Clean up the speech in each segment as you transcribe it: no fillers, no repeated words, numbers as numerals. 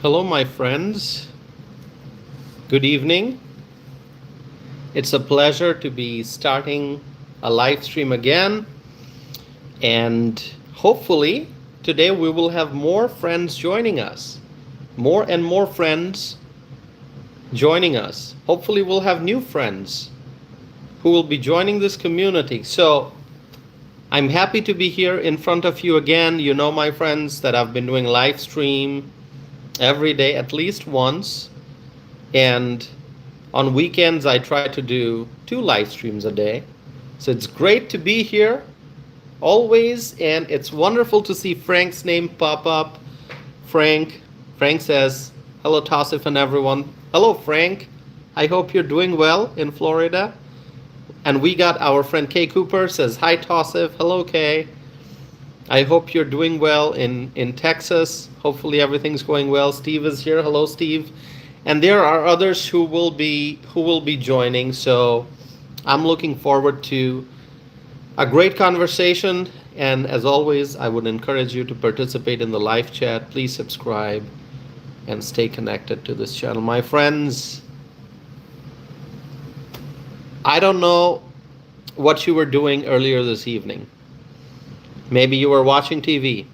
Hello, my friends. Good evening. It's a pleasure to be starting a live stream again. And hopefully, today we will have more friends joining us. More and more friends joining us. Hopefully, we'll have new friends who will be joining this community. So, I'm happy to be here in front of you again. You know, my friends, that I've been doing live stream every day at least once, and on weekends I try to do 2 live streams a day. So it's great to be here always, and it's wonderful to see Frank's name pop up. Frank says hello, Tassif, and everyone. Hello, Frank. I hope you're doing well in Florida. And we got our friend Kay Cooper says hi, Tassif. Hello, Kay. I hope you're doing well in Texas. Hopefully everything's going well. Steve is here. Hello, Steve. And there are others who will be joining. So I'm looking forward to a great conversation. And as always, I would encourage you to participate in the live chat. Please subscribe and stay connected to this channel. My friends, I don't know what you were doing earlier this evening. Maybe you were watching TV.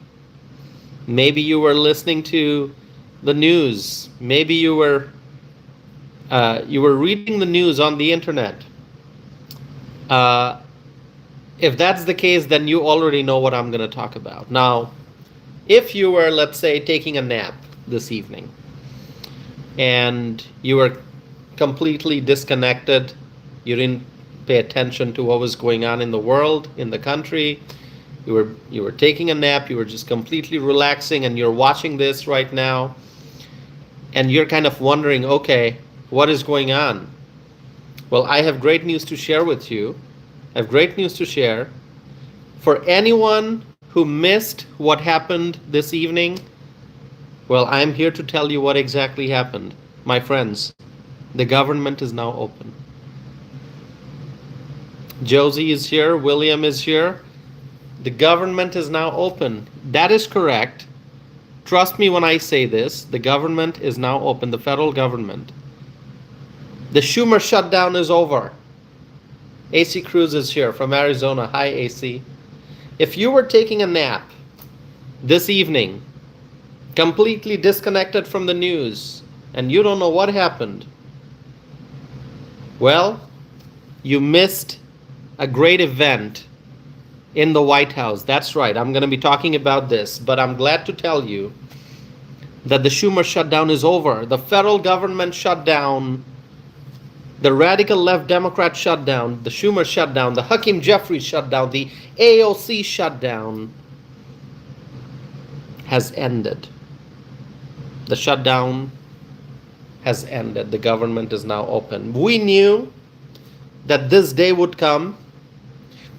Maybe you were listening to the news. Maybe you were reading the news on the internet. If that's the case, then you already know what I'm going to talk about. Now, if you were, let's say, taking a nap this evening and you were completely disconnected, you didn't pay attention to what was going on in the world, in the country, you were taking a nap, you were just completely relaxing, and you're watching this right now, and you're kind of wondering, okay, what is going on? Well, I have great news to share with you. I have great news to share. For anyone who missed what happened this evening, well, I'm here to tell you what exactly happened. My friends, the government is now open. Josie is here, William is here. The government is now open. That is correct. Trust me when I say this. The government is now open, the federal government. The Schumer shutdown is over. AC Cruz is here from Arizona. Hi, AC. If you were taking a nap this evening, completely disconnected from the news, and you don't know what happened, well, you missed a great event in the White House. That's right. I'm going to be talking about this, but I'm glad to tell you that the Schumer shutdown is over. The federal government shutdown, the radical left Democrat shutdown, the Schumer shutdown, the Hakeem Jeffries shutdown, the AOC shutdown has ended. The shutdown has ended. The government is now open. We knew that this day would come.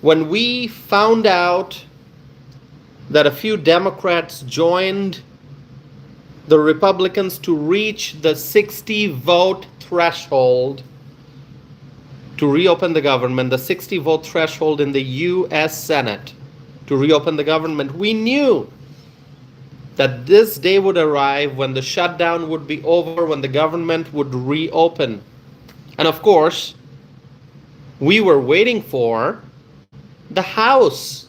When we found out that a few Democrats joined the Republicans to reach the 60-vote threshold to reopen the government, the 60-vote threshold in the U.S. Senate to reopen the government, we knew that this day would arrive when the shutdown would be over, when the government would reopen. And of course, we were waiting for the House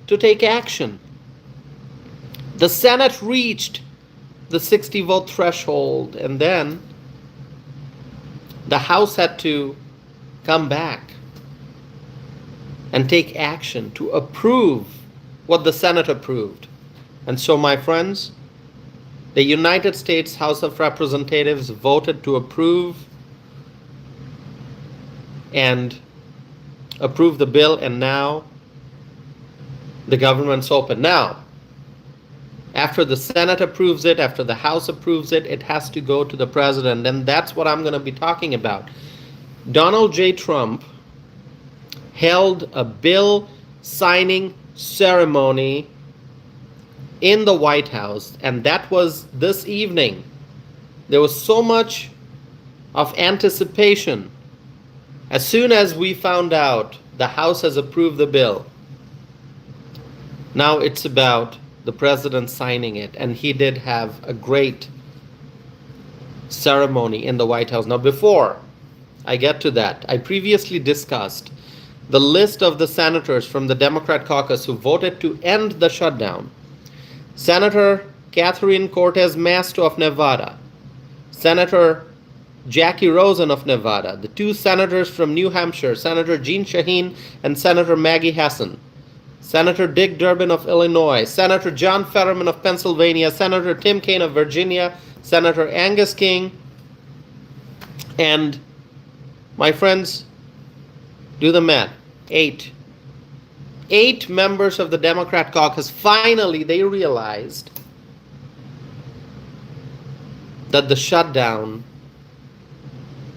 to take action. The Senate reached the 60-vote threshold, and then the House had to come back and take action to approve what the Senate approved. And so, my friends, the United States House of Representatives voted to approve the bill, and now the government's open. Now, after the Senate approves it, after the House approves it, it has to go to the president, and that's what I'm going to be talking about. Donald J. Trump held a bill signing ceremony in the White House, and that was this evening. There was so much of anticipation. As soon as we found out the House has approved the bill, now it's about the president signing it, and he did have a great ceremony in the White House. Now, before I get to that, I previously discussed the list of the senators from the Democrat caucus who voted to end the shutdown. Senator Catherine Cortez Masto of Nevada, Senator Jackie Rosen of Nevada, the two senators from New Hampshire, Senator Jean Shaheen and Senator Maggie Hassan, Senator Dick Durbin of Illinois, Senator John Fetterman of Pennsylvania, Senator Tim Kaine of Virginia, Senator Angus King, and my friends, do the math, 8. 8 members of the Democrat caucus, finally they realized that the shutdown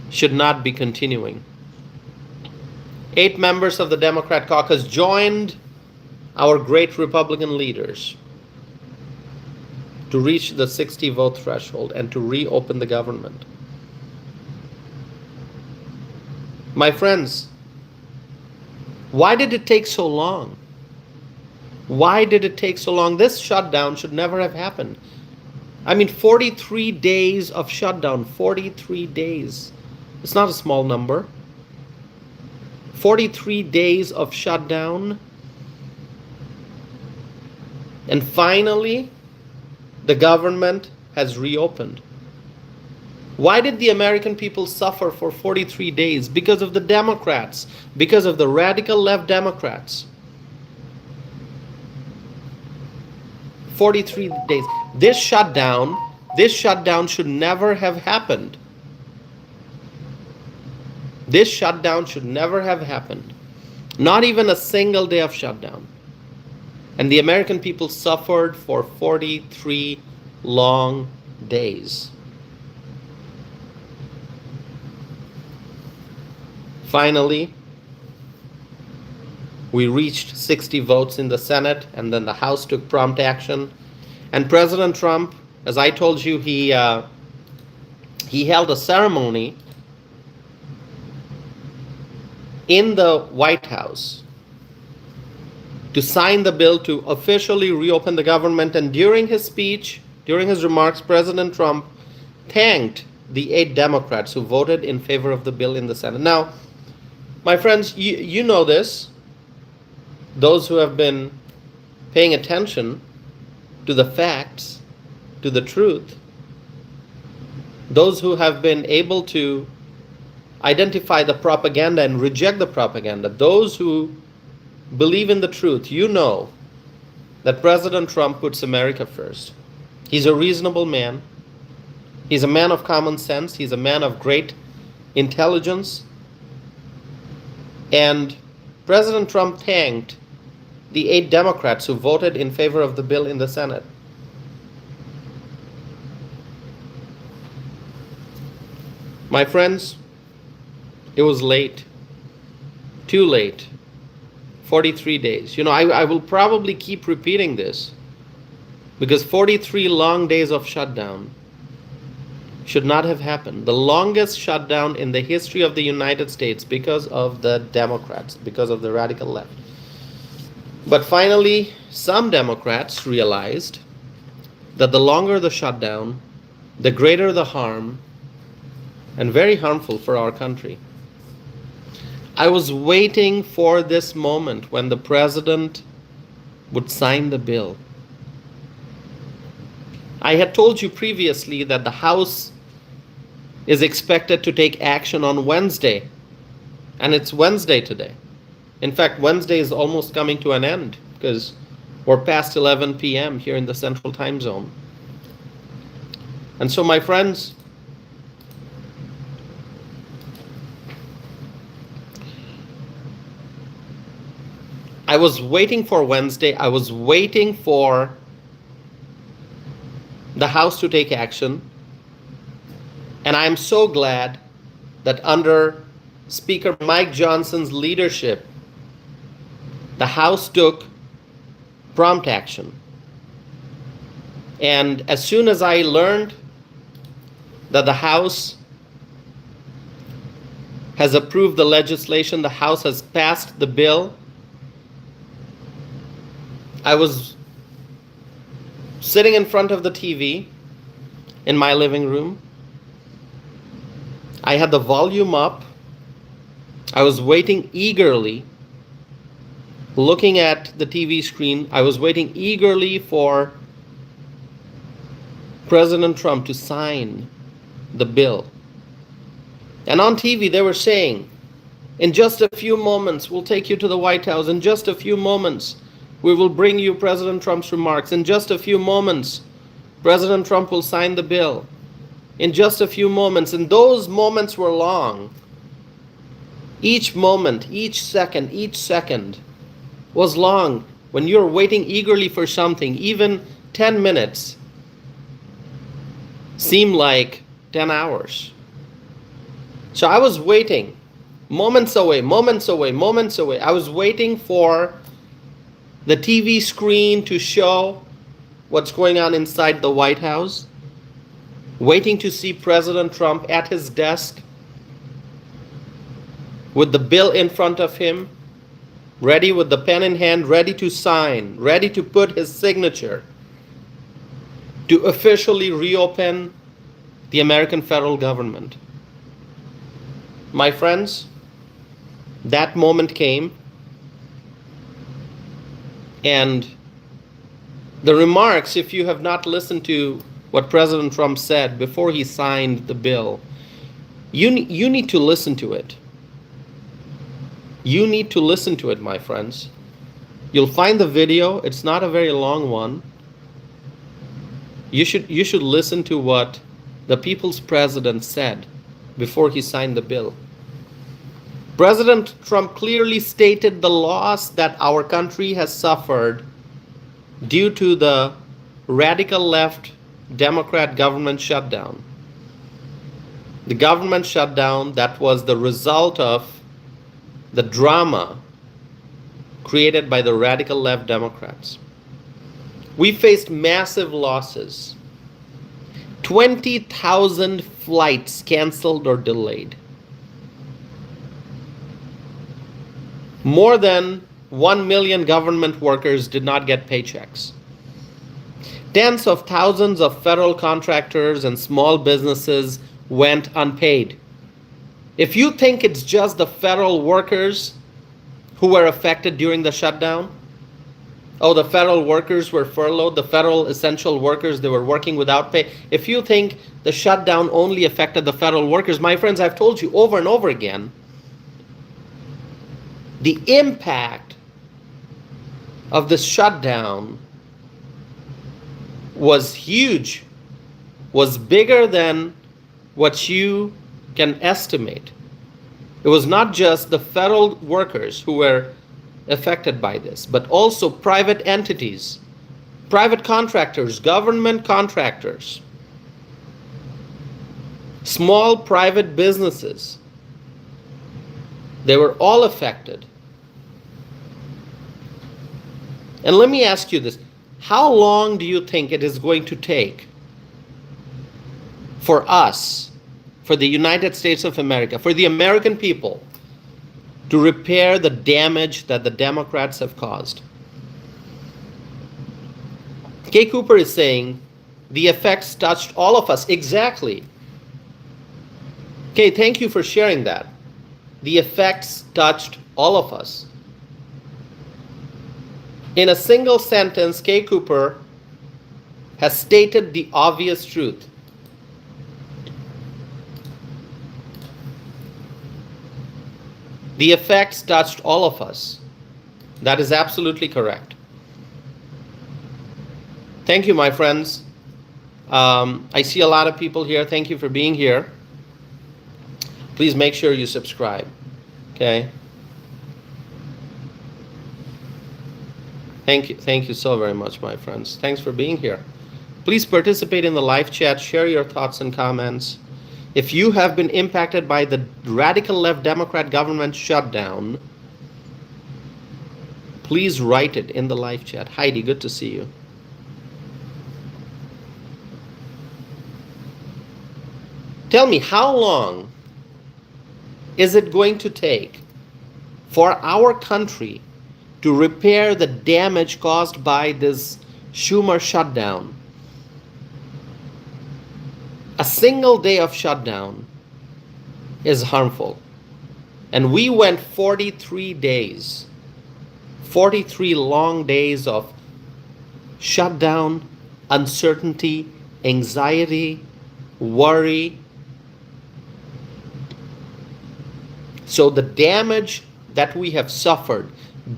should not be continuing. 8 members of the Democrat caucus joined our great Republican leaders to reach the 60 vote threshold and to reopen the government. My friends, why did it take so long? Why did it take so long? This shutdown should never have happened. I mean, 43 days of shutdown, 43 days. It's not a small number. 43 days of shutdown. And finally, the government has reopened. Why did the American people suffer for 43 days? Because of the Democrats, because of the radical left Democrats. 43 days. This shutdown should never have happened. This shutdown should never have happened. Not even a single day of shutdown. And the American people suffered for 43 long days. Finally, we reached 60 votes in the Senate, and then the House took prompt action. And President Trump, as I told you, he held a ceremony in the White House to sign the bill to officially reopen the government. And during his speech, during his remarks, President Trump thanked the 8 Democrats who voted in favor of the bill in the Senate. Now, my friends, you know this. Those who have been paying attention to the facts, to the truth, those who have been able to identify the propaganda and reject the propaganda, those who believe in the truth, you know that President Trump puts America first. He's a reasonable man. He's a man of common sense. He's a man of great intelligence. And President Trump thanked the 8 Democrats who voted in favor of the bill in the Senate. My friends, it was late. Too late. 43 days. You know, I will probably keep repeating this because 43 long days of shutdown should not have happened. The longest shutdown in the history of the United States because of the Democrats, because of the radical left. But finally, some Democrats realized that the longer the shutdown, the greater the harm, and very harmful for our country. I was waiting for this moment when the president would sign the bill. I had told you previously that the House is expected to take action on Wednesday, and it's Wednesday today. In fact, Wednesday is almost coming to an end because we're past 11 p.m. here in the Central Time Zone. And so, my friends, I was waiting for Wednesday. I was waiting for the House to take action. And I'm so glad that under Speaker Mike Johnson's leadership, the House took prompt action. And as soon as I learned that the House has approved the legislation, the House has passed the bill, I was sitting in front of the TV in my living room, I had the volume up. I was waiting eagerly, looking at the TV screen. I was waiting eagerly for President Trump to sign the bill. And on TV, they were saying, in just a few moments, we'll take you to the White House. In just a few moments, we will bring you President Trump's remarks. In just a few moments, President Trump will sign the bill. In just a few moments. And those moments were long. Each moment, each second was long. When you're waiting eagerly for something, even 10 minutes seemed like 10 hours. So I was waiting, moments away. I was waiting for the TV screen to show what's going on inside the White House, waiting to see President Trump at his desk with the bill in front of him, ready with the pen in hand, ready to sign, ready to put his signature to officially reopen the American federal government. My friends, that moment came, and the remarks, if you have not listened to what President Trump said before he signed the bill, you need to listen to it. You need to listen to it, my friends. You'll find the video. It's not a very long one. You should listen to what the people's president said before he signed the bill. President Trump clearly stated the loss that our country has suffered due to the radical left Democrat government shutdown. The government shutdown that was the result of the drama created by the radical left Democrats. We faced massive losses. 20,000 flights canceled or delayed. More than 1 million government workers did not get paychecks. Tens of thousands of federal contractors and small businesses went unpaid. If you think it's just the federal workers who were affected during the shutdown, oh, the federal workers were furloughed, the federal essential workers, they were working without pay. If you think the shutdown only affected the federal workers, my friends, I've told you over and over again, the impact of the shutdown was huge, was bigger than what you can estimate. It was not just the federal workers who were affected by this, but also private entities, private contractors, government contractors, small private businesses. They were all affected. And let me ask you this. How long do you think it is going to take for us, for the United States of America, for the American people, to repair the damage that the Democrats have caused? Kay Cooper is saying the effects touched all of us. Exactly. Kay, thank you for sharing that. The effects touched all of us. In a single sentence, Kay Cooper has stated the obvious truth. The effects touched all of us. That is absolutely correct. Thank you, my friends. I see a lot of people here. Thank you for being here. Please make sure you subscribe. Okay? Thank you so very much, my friends. Thanks for being here. Please participate in the live chat. Share your thoughts and comments. If you have been impacted by the radical left Democrat government shutdown, please write it in the live chat. Heidi, good to see you. Tell me, how long is it going to take for our country to repair the damage caused by this Schumer shutdown? A single day of shutdown is harmful. And we went 43 days, 43 long days of shutdown, uncertainty, anxiety, worry. So the damage that we have suffered,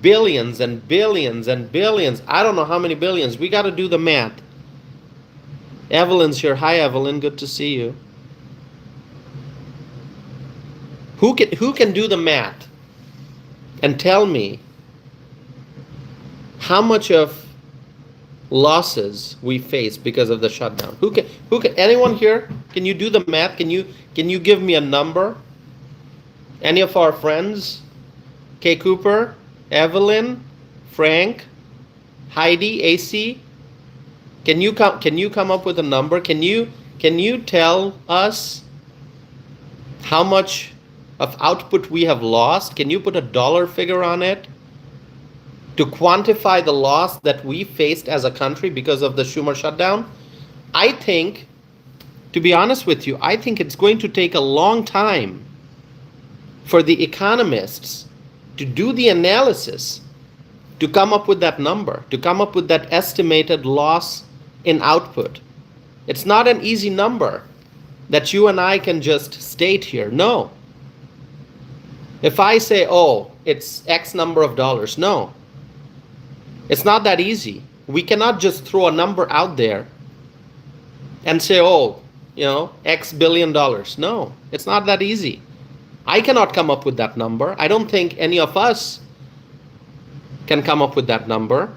billions and billions and billions, I don't know how many billions, we got to do the math. Evelyn's here. Hi, Evelyn. Good to see you. Who can do the math and tell me how much of losses we face because of the shutdown? Who can anyone here? Can you do the math? Can you give me a number? Any of our friends? Kay Cooper, Evelyn, Frank, Heidi, AC? Can you come up with a number? Can you tell us how much of output we have lost? Can you put a dollar figure on it to quantify the loss that we faced as a country because of the Schumer shutdown? I think, to be honest with you, I think it's going to take a long time for the economists to do the analysis, to come up with that number, to come up with that estimated loss in output. It's not an easy number that you and I can just state here. No. If I say, oh, it's X number of dollars, no. It's not that easy. We cannot just throw a number out there and say, oh, X billion dollars. No, it's not that easy. I cannot come up with that number. I don't think any of us can come up with that number.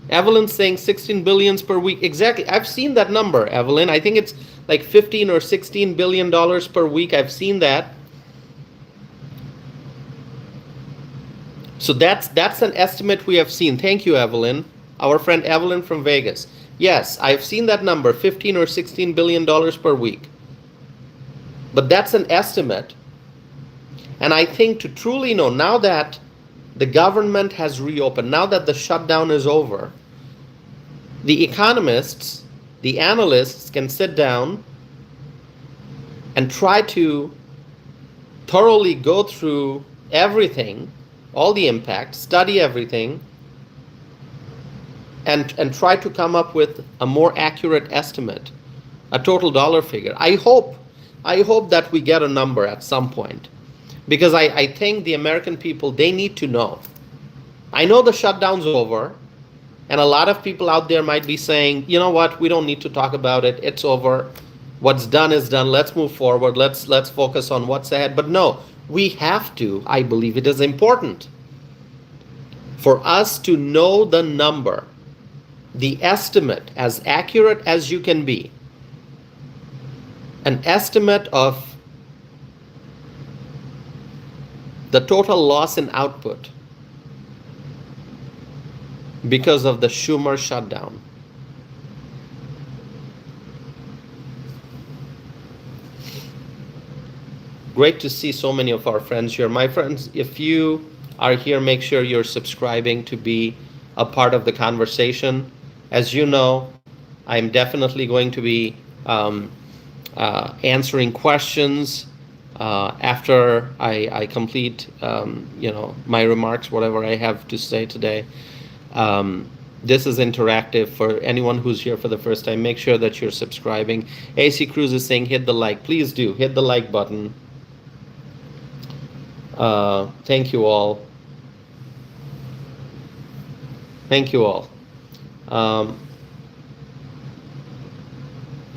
Evelyn's saying 16 billions per week. Exactly. I've seen that number, Evelyn. I think it's like 15 or 16 billion dollars per week. I've seen that. So that's an estimate we have seen. Thank you, Evelyn. Our friend Evelyn from Vegas. Yes, I've seen that number, 15 or 16 billion dollars per week. But that's an estimate. And I think to truly know, now that the government has reopened, now that the shutdown is over, the economists, the analysts can sit down and try to thoroughly go through everything, all the impact, study everything, and try to come up with a more accurate estimate, a total dollar figure. I hope that we get a number at some point, because I think the American people, they need to know. I know the shutdown's over, and a lot of people out there might be saying, you know what, we don't need to talk about it, it's over, what's done is done, let's move forward, let's focus on what's ahead. But no, we have to. I believe it is important for us to know the number, the estimate, as accurate as you can be, an estimate of the total loss in output because of the Schumer shutdown. Great to see so many of our friends here. My friends, if you are here, make sure you're subscribing to be a part of the conversation. As you know, I'm definitely going to be answering questions after I complete my remarks, whatever I have to say today. This is interactive for anyone who's here for the first time. Make sure that you're subscribing. AC Cruz is saying hit the like. Please do hit the like button. Thank you all. Thank you all.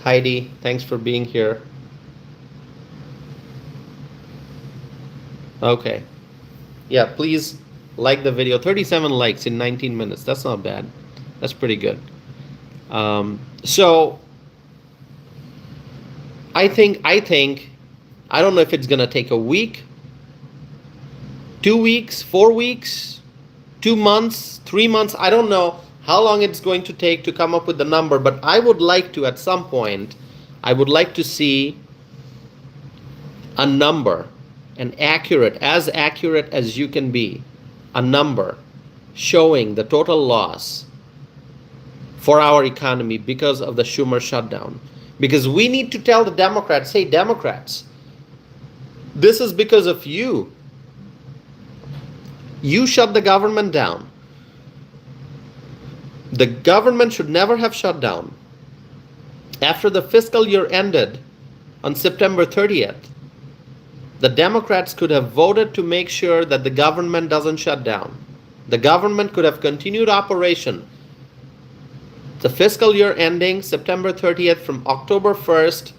Heidi, thanks for being here. Okay. Yeah, please like the video. 37 likes in 19 minutes. That's not bad. That's pretty good. So I think I don't know if it's gonna take a week, 2 weeks, 4 weeks, 2 months, 3 months. I don't know how long it's going to take to come up with the number, but I would like to, at some point, I would like to see a number, as accurate as you can be, a number showing the total loss for our economy because of the Schumer shutdown. Because we need to tell the Democrats, hey, Democrats, This is because of you. You shut the government down. The government should never have shut down. After the fiscal year ended on September 30th, the Democrats could have voted to make sure that the government doesn't shut down. The government could have continued operation. The fiscal year ending September 30th from October 1st,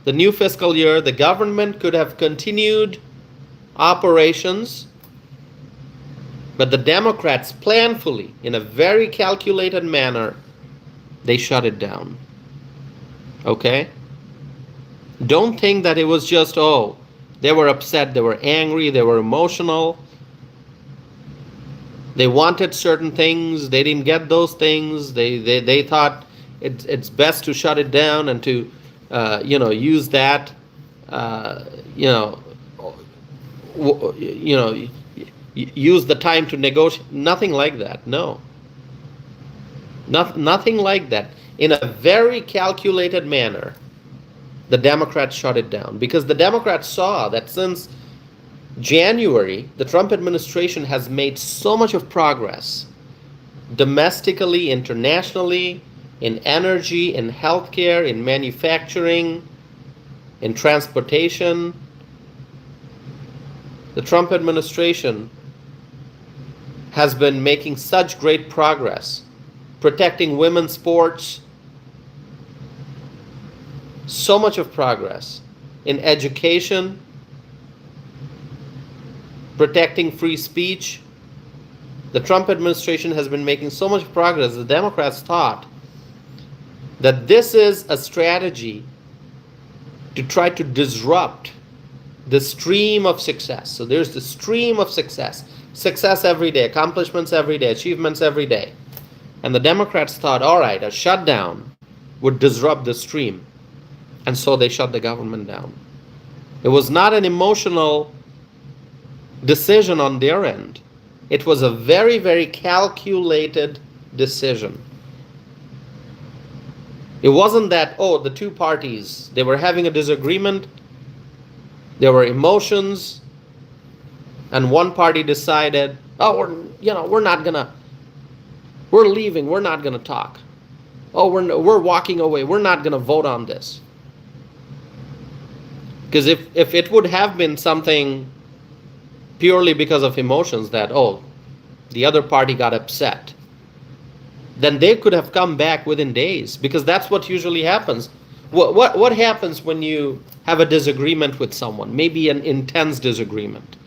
the new fiscal year, the government could have continued operations, but the Democrats planfully, in a very calculated manner, they shut it down. Okay? Don't think that it was just, oh, they were upset, they were angry, they were emotional. They wanted certain things, they didn't get those things. They thought it's best to shut it down and to use that use the time to negotiate. Nothing like that. No. Nothing like that. In a very calculated manner, the Democrats shut it down because the Democrats saw that since January, the Trump administration has made so much of progress domestically, internationally, in energy, in healthcare, in manufacturing, in transportation. The Trump administration has been making such great progress, protecting women's sports, so much of progress in education, protecting free speech. The Trump administration has been making so much progress. The Democrats thought that this is a strategy to try to disrupt the stream of success. So there's the stream of success. Success every day, accomplishments every day, achievements every day. And the Democrats thought, all right, a shutdown would disrupt the stream. And so they shut the government down. It was not an emotional decision on their end. It was a very, very calculated decision. It wasn't that, oh, the two parties, they were having a disagreement, there were emotions, and one party decided, oh, we're leaving, we're not gonna talk. Oh, we're walking away, we're not gonna vote on this. Because if it would have been something purely because of emotions that, oh, the other party got upset, then they could have come back within days, because that's what usually happens. What happens when you have a disagreement with someone, maybe an intense disagreement?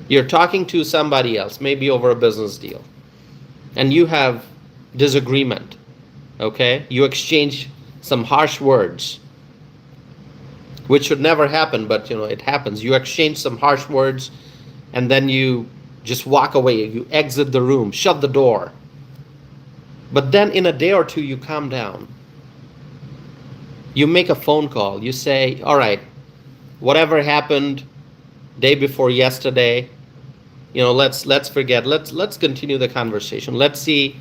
You're talking to somebody else, maybe over a business deal, and you have disagreement, okay? You exchange some harsh words, which should never happen, but it happens. You exchange some harsh words, and then you just walk away. You exit the room, shut the door. But then in a day or two, you calm down. You make a phone call. You say, all right, whatever happened day before yesterday, let's forget. Let's continue the conversation. Let's see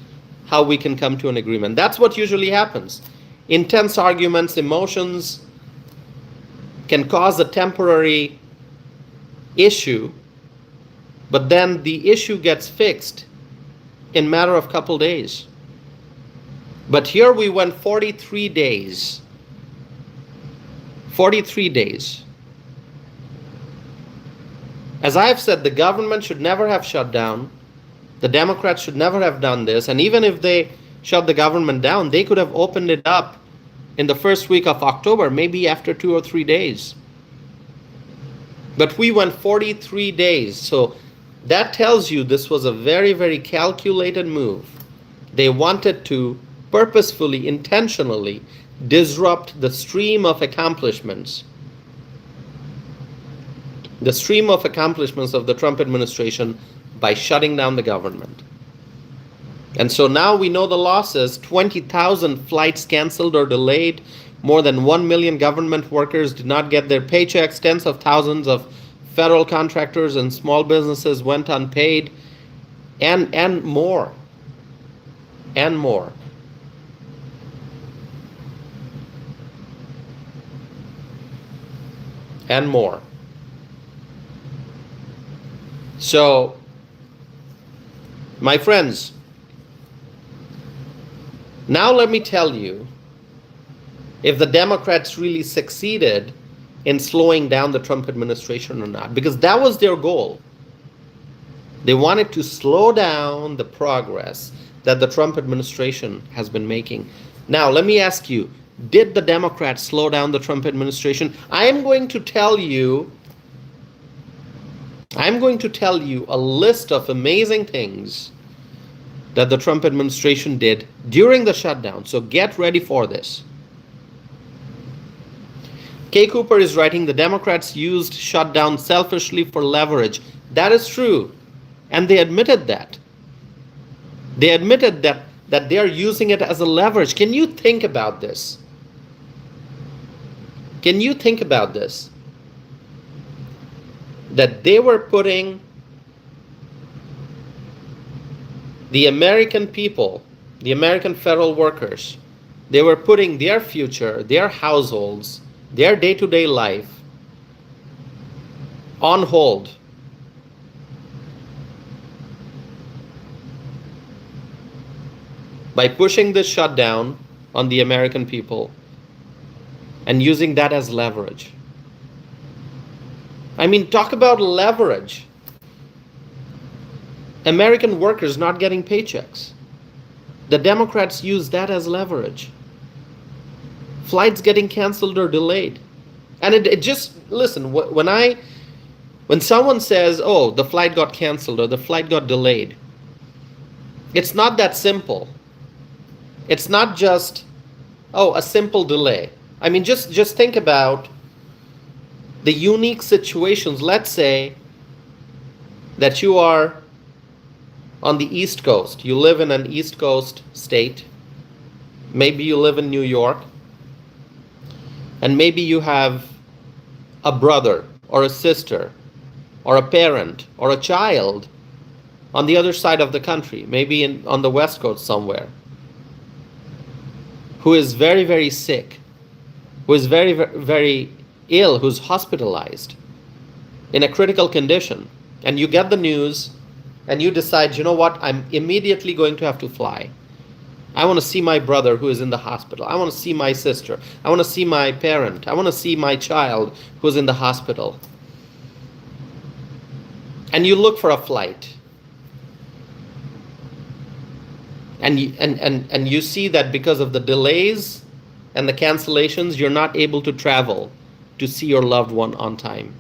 how we can come to an agreement. That's what usually happens. Intense arguments, emotions can cause a temporary issue, but then the issue gets fixed in a matter of couple days. But here we went 43 days. 43 days. As I've said, the government should never have shut down. The Democrats should never have done this. And even if they shut the government down, they could have opened it up in the first week of October, maybe after 2 or 3 days. But we went 43 days. So that tells you this was a very, very calculated move. They wanted to purposefully, intentionally disrupt the stream of accomplishments. The stream of accomplishments of the Trump administration by shutting down the government. And so now we know the losses. 20,000 flights canceled or delayed. More than 1 million government workers did not get their paychecks. Tens of thousands of federal contractors and small businesses went unpaid. And more. And more. And more. So, my friends, now let me tell you if the Democrats really succeeded in slowing down the Trump administration or not, because that was their goal. They wanted to slow down the progress that the Trump administration has been making. Now, let me ask you, did the Democrats slow down the Trump administration? I'm going to tell you a list of amazing things that the Trump administration did during the shutdown. So get ready for this. Kay Cooper is writing, the Democrats used shutdown selfishly for leverage. That is true. And they admitted that. They admitted that they are using it as a leverage. Can you think about this? Can you think about this? That they were putting the American people, the American federal workers, they were putting their future, their households, their day-to-day life on hold. By pushing this shutdown on the American people and using that as leverage. I mean, talk about leverage. American workers not getting paychecks. The Democrats use that as leverage. Flights getting canceled or delayed. And it just, listen, when someone says, oh, the flight got canceled or the flight got delayed, it's not that simple. It's not just, oh, a simple delay. I mean, just think about the unique situations. Let's say that you are on the East Coast. You live in an East Coast state. Maybe you live in New York. And maybe you have a brother or a sister or a parent or a child on the other side of the country, maybe on the West Coast somewhere, who is very, very sick, who is very, very ill, who's hospitalized in a critical condition. And you get the news and you decide, you know what, I'm immediately going to have to fly. I want to see my brother who is in the hospital. I want to see my sister. I want to see my parent. I want to see my child who's in the hospital. And you look for a flight. And you see that because of the delays and the cancellations, you're not able to travel to see your loved one on time.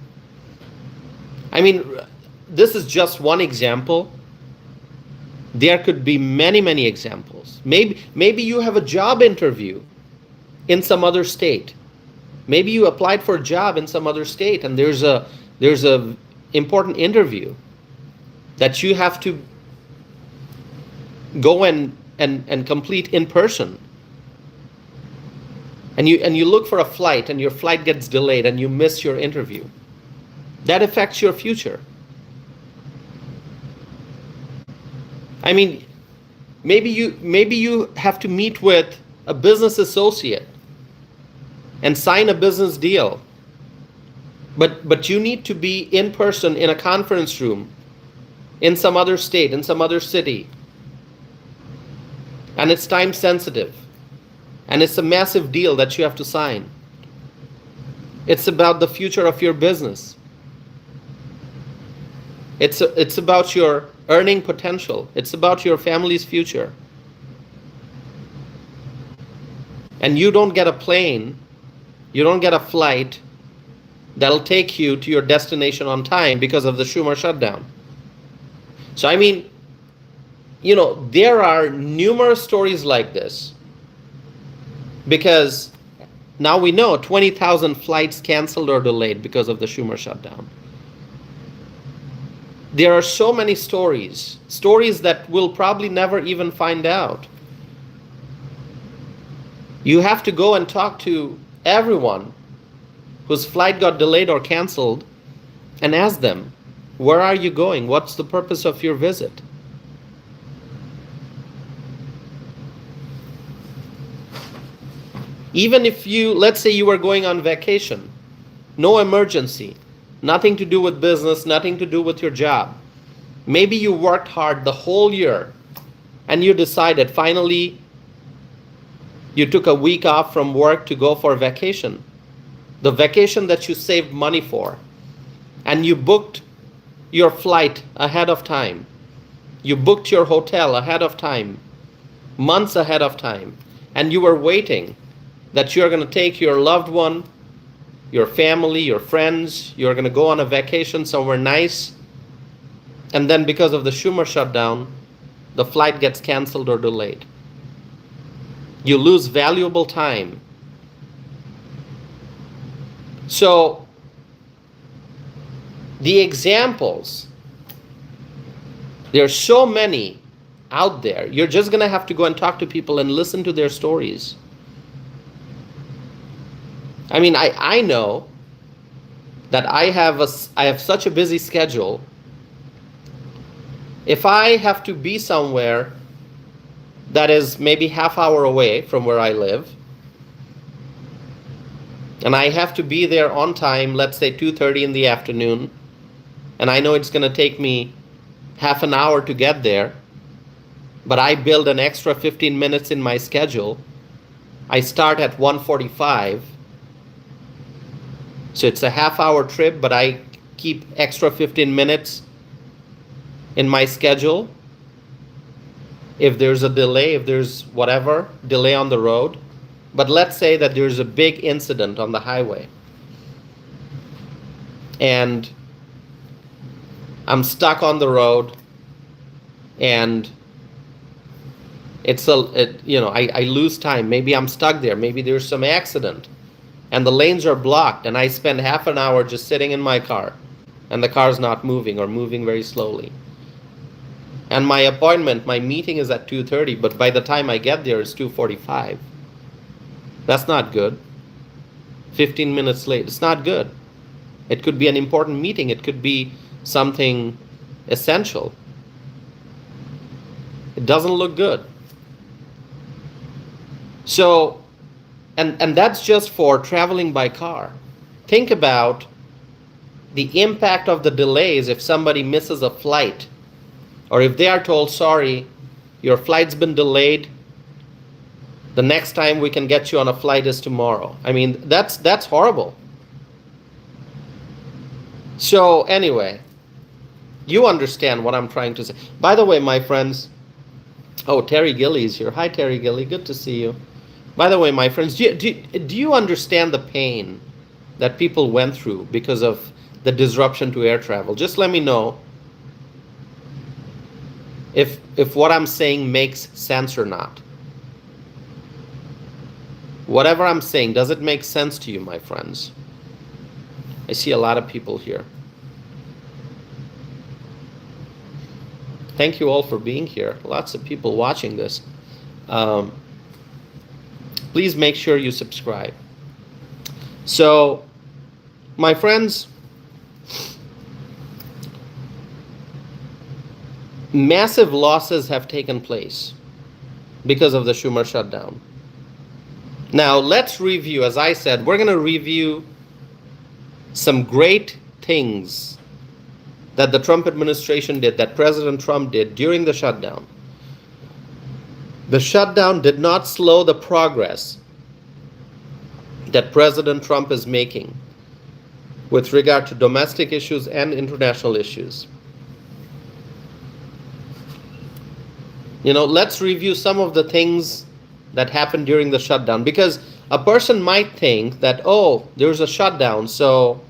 I mean, this is just one example. There could be many, many examples. Maybe you have a job interview in some other state. Maybe you applied for a job in some other state and there's a important interview that you have to go and complete in person. And you look for a flight and your flight gets delayed and you miss your interview. That affects your future. I mean, maybe you have to meet with a business associate and sign a business deal. But you need to be in person in a conference room in some other state, in some other city. And it's time sensitive. And it's a massive deal that you have to sign. It's about the future of your business. It's about your earning potential. It's about your family's future. And you don't get a plane, you don't get a flight that'll take you to your destination on time because of the Schumer shutdown. So I mean, you know, there are numerous stories like this because now we know 20,000 flights canceled or delayed because of the Schumer shutdown. There are so many stories that we'll probably never even find out. You have to go and talk to everyone whose flight got delayed or canceled and ask them, where are you going? What's the purpose of your visit? Even if let's say you were going on vacation, no emergency, nothing to do with business, nothing to do with your job. Maybe you worked hard the whole year and you decided finally you took a week off from work to go for a vacation. The vacation that you saved money for. And you booked your flight ahead of time. You booked your hotel ahead of time, months ahead of time. And you were waiting that you're going to take your loved one, your family, your friends, you're going to go on a vacation somewhere nice. And then because of the Schumer shutdown, the flight gets canceled or delayed. You lose valuable time. So the examples, there are so many out there. You're just going to have to go and talk to people and listen to their stories. I mean, I know that I have such a busy schedule. If I have to be somewhere that is maybe half hour away from where I live, and I have to be there on time, let's say 2:30 in the afternoon, and I know it's going to take me half an hour to get there, but I build an extra 15 minutes in my schedule. I start at 1:45, so it's a half hour trip, but I keep extra 15 minutes in my schedule. If there's a delay, if there's whatever, delay on the road, but let's say that there's a big incident on the highway and I'm stuck on the road and I lose time. Maybe I'm stuck there. Maybe there's some accident and the lanes are blocked and I spend half an hour just sitting in my car and the car's not moving or moving very slowly. And my appointment, my meeting is at 2:30, but by the time I get there, it's 2:45. That's not good. 15 minutes late. It's not good. It could be an important meeting. It could be something essential. It doesn't look good. So, and that's just for traveling by car. Think about the impact of the delays if somebody misses a flight, or if they are told, sorry, your flight's been delayed, the next time we can get you on a flight is tomorrow. I mean, that's horrible. So anyway, you understand what I'm trying to say. By the way, my friends, oh, Terry Gillies here. Hi, Terry Gilly. Good to see you. By the way, my friends, do you understand the pain that people went through because of the disruption to air travel? Just let me know if what I'm saying makes sense or not. Whatever I'm saying, does it make sense to you, my friends? I see a lot of people here. Thank you all for being here. Lots of people watching this. Please make sure you subscribe. So, my friends, massive losses have taken place because of the Schumer shutdown. Now, let's review. As I said, we're going to review some great things that the Trump administration did, that President Trump did during the shutdown. The shutdown did not slow the progress that President Trump is making with regard to domestic issues and international issues. Let's review some of the things that happened during the shutdown, because a person might think that, oh, there's a shutdown, so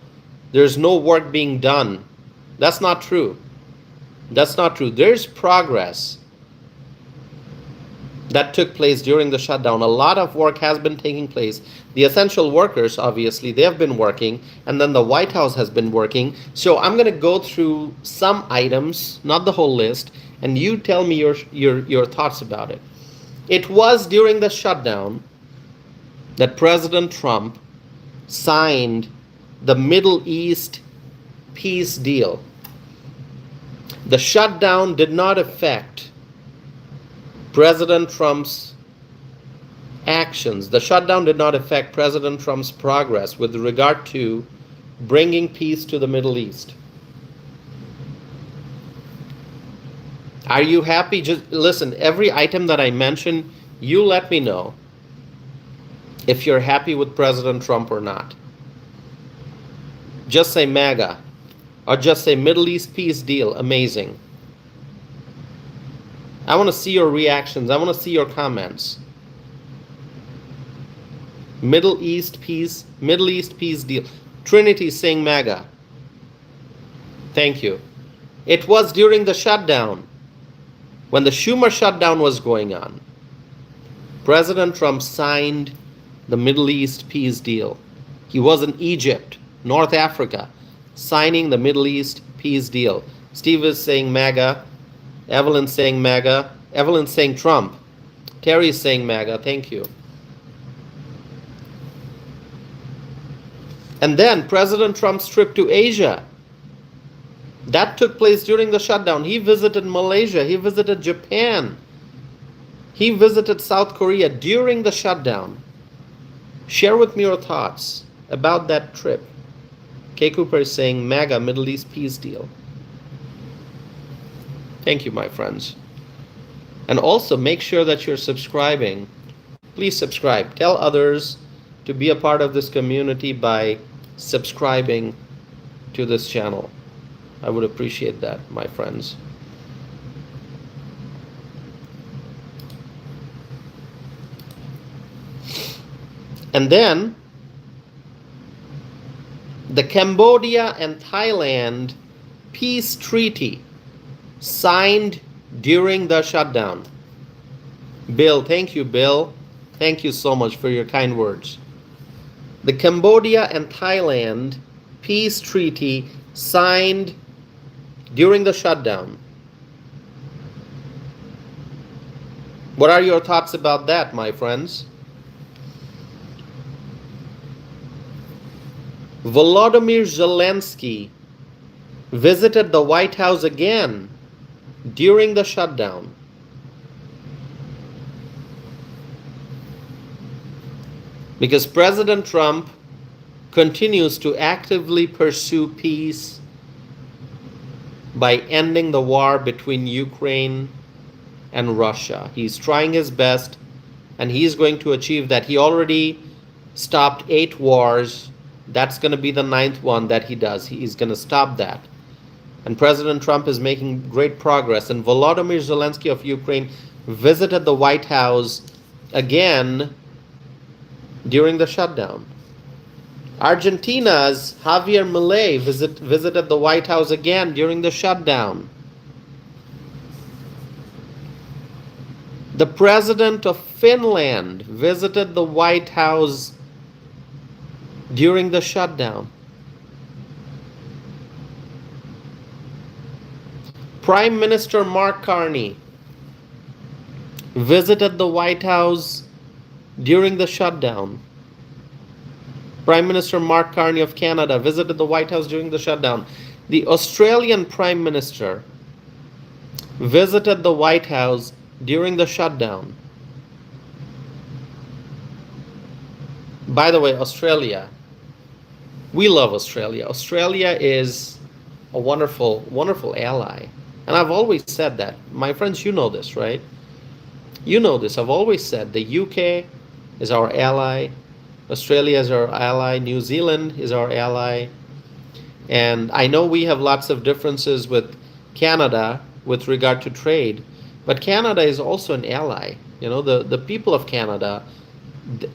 there's no work being done. That's not true. That's not true. There's progress that took place during the shutdown. A lot of work has been taking place. The essential workers, obviously, they have been working, and then the White House has been working. So I'm going to go through some items, not the whole list, and you tell me your thoughts about it. It was during the shutdown that President Trump signed the Middle East peace deal. The shutdown did not affect President Trump's actions. The shutdown did not affect President Trump's progress with regard to bringing peace to the Middle East. Are you happy? Just listen, every item that I mention, you let me know if you're happy with President Trump or not. Just say MAGA, or just say Middle East peace deal, amazing. I want to see your reactions. I want to see your comments. Middle East peace deal. Trinity saying MAGA. Thank you. It was during the shutdown, when the Schumer shutdown was going on. President Trump signed the Middle East peace deal. He was in Egypt, North Africa, signing the Middle East peace deal. Steve is saying MAGA. Evelyn saying MAGA. Evelyn saying Trump. Terry is saying MAGA. Thank you. And then President Trump's trip to Asia. That took place during the shutdown. He visited Malaysia. He visited Japan. He visited South Korea during the shutdown. Share with me your thoughts about that trip. Kay Cooper is saying MAGA, Middle East peace deal. Thank you, my friends. And also make sure that you're subscribing. Please subscribe. Tell others to be a part of this community by subscribing to this channel. I would appreciate that, my friends. And then the Cambodia and Thailand peace treaty signed during the shutdown. Bill, thank you, Bill. Thank you so much for your kind words. The Cambodia and Thailand peace treaty signed during the shutdown. What are your thoughts about that, my friends? Volodymyr Zelensky visited the White House again during the shutdown. Because President Trump continues to actively pursue peace by ending the war between Ukraine and Russia. He's trying his best, and he's going to achieve that. He already stopped 8 wars. That's going to be the 9th one that he does. He's going to stop that. And President Trump is making great progress. And Volodymyr Zelensky of Ukraine visited the White House again during the shutdown. Argentina's Javier Milei visited the White House again during the shutdown. The president of Finland visited the White House during the shutdown. Prime Minister Mark Carney visited the White House during the shutdown. Prime Minister Mark Carney of Canada visited the White House during the shutdown. The Australian Prime Minister visited the White House during the shutdown. By the way, Australia, we love Australia. Australia is a wonderful, wonderful ally. And I've always said that. My friends, you know this, right? You know this. I've always said the UK is our ally. Australia is our ally. New Zealand is our ally. And I know we have lots of differences with Canada with regard to trade, but Canada is also an ally. You know, the people of Canada,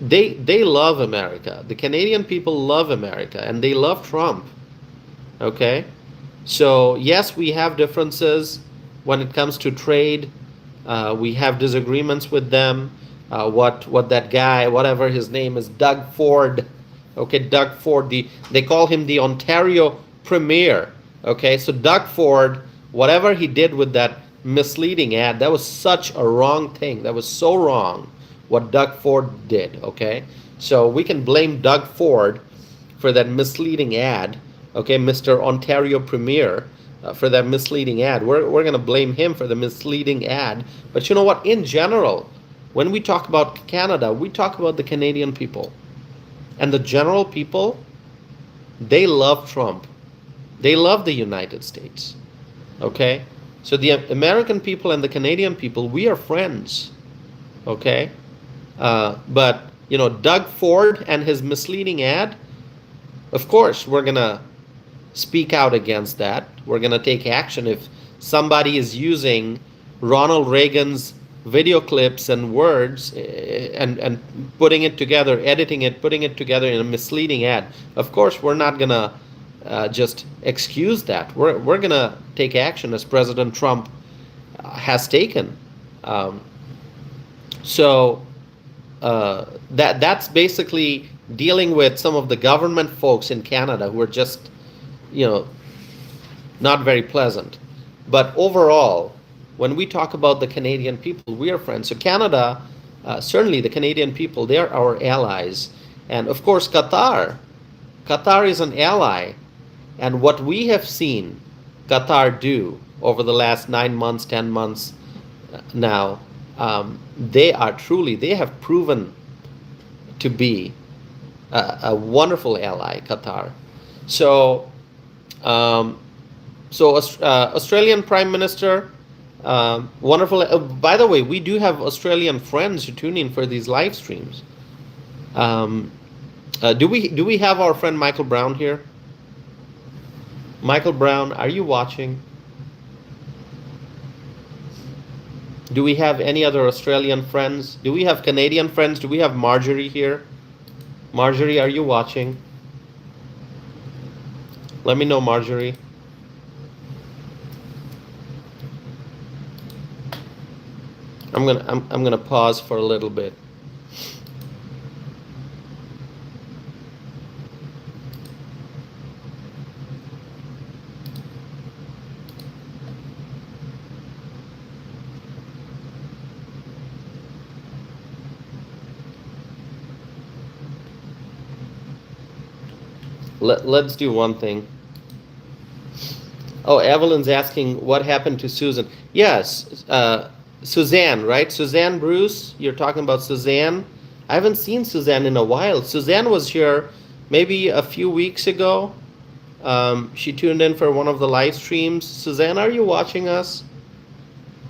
they love America. The Canadian people love America, and they love Trump. Okay? So yes, we have differences when it comes to trade. We have disagreements with them. What that guy, whatever his name is, Doug Ford. Okay, Doug Ford. They call him the Ontario Premier. Okay, so Doug Ford, whatever he did with that misleading ad, that was such a wrong thing. That was so wrong what Doug Ford did. Okay, so we can blame Doug Ford for that misleading ad. Okay, Mr. Ontario Premier, for that misleading ad. We're going to blame him for the misleading ad. But you know what? In general, when we talk about Canada, we talk about the Canadian people. And the general people, they love Trump. They love the United States. Okay? So the American people and the Canadian people, we are friends, okay? But Doug Ford and his misleading ad, of course, we're gonna speak out against that. We're gonna take action if somebody is using Ronald Reagan's video clips and words and putting it together, editing it, putting it together in a misleading ad. Of course, we're not gonna just excuse that. We're gonna take action as President Trump has taken. Um, so that's basically dealing with some of the government folks in Canada who are just, not very pleasant. But overall, when we talk about the Canadian people, we are friends. So Canada, certainly the Canadian people, they are our allies. And of course, Qatar is an ally. And what we have seen Qatar do over the last 9 months, 10 months now, they have proven to be a wonderful ally, Qatar. So, Australian Prime Minister, wonderful. By the way, we do have Australian friends who tune in for these live streams. Do we have our friend Michael Brown here? Michael Brown, are you watching? Do we have any other Australian friends? Do we have Canadian friends? Do we have Marjorie here? Marjorie, are you watching? Let me know, Marjorie. I'm gonna pause for a little bit. Let's do one thing. Oh, Evelyn's asking what happened to Susan. Yes, Suzanne, right? Suzanne Bruce, you're talking about Suzanne. I haven't seen Suzanne in a while. Suzanne was here maybe a few weeks ago. She tuned in for one of the live streams. Suzanne, are you watching us?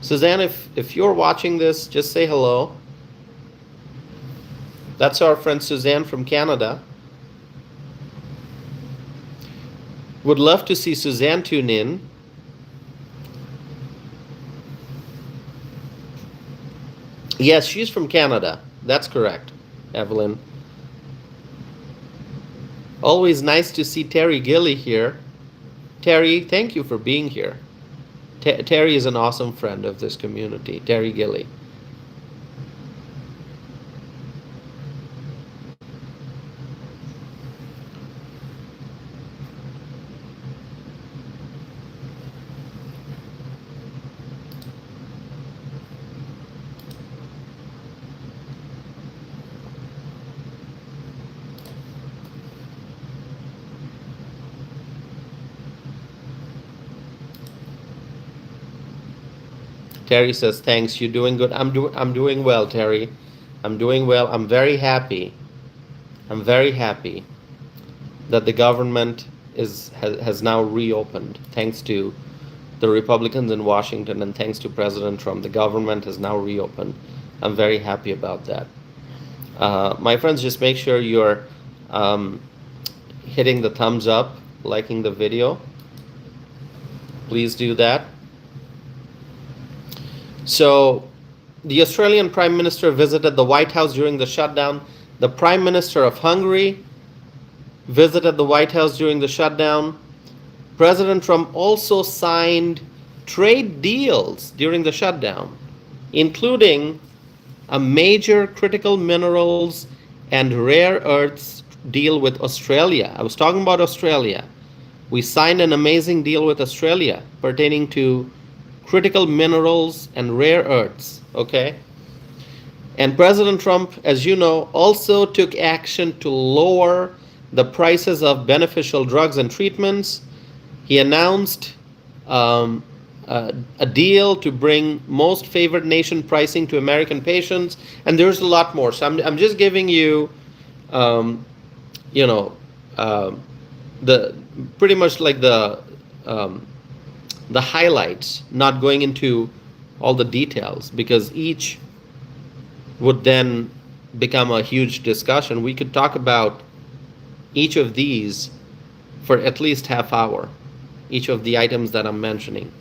Suzanne, if you're watching this, just say hello. That's our friend Suzanne from Canada. Would love to see Suzanne tune in. Yes, she's from Canada. That's correct, Evelyn. Always nice to see Terry Gilly here. Terry, thank you for being here. Terry is an awesome friend of this community, Terry Gilly. Terry says, thanks, you're doing good. I'm doing well, Terry. I'm doing well. I'm very happy. I'm very happy that the government has now reopened, thanks to the Republicans in Washington and thanks to President Trump. The government has now reopened. I'm very happy about that. My friends, just make sure you're hitting the thumbs up, liking the video. Please do that. So, the Australian Prime Minister visited the White House during the shutdown. The Prime Minister of Hungary visited the White House during the shutdown. President Trump also signed trade deals during the shutdown, including a major critical minerals and rare earths deal with Australia. I was talking about Australia. We signed an amazing deal with Australia pertaining to critical minerals and rare earths, okay? And President Trump, as you know, also took action to lower the prices of beneficial drugs and treatments. He announced a deal to bring most favored nation pricing to American patients, and there's a lot more. So I'm just giving you, the pretty much like the the highlights, not going into all the details, because each would then become a huge discussion. We could talk about each of these for at least half hour, each of the items that I'm mentioning.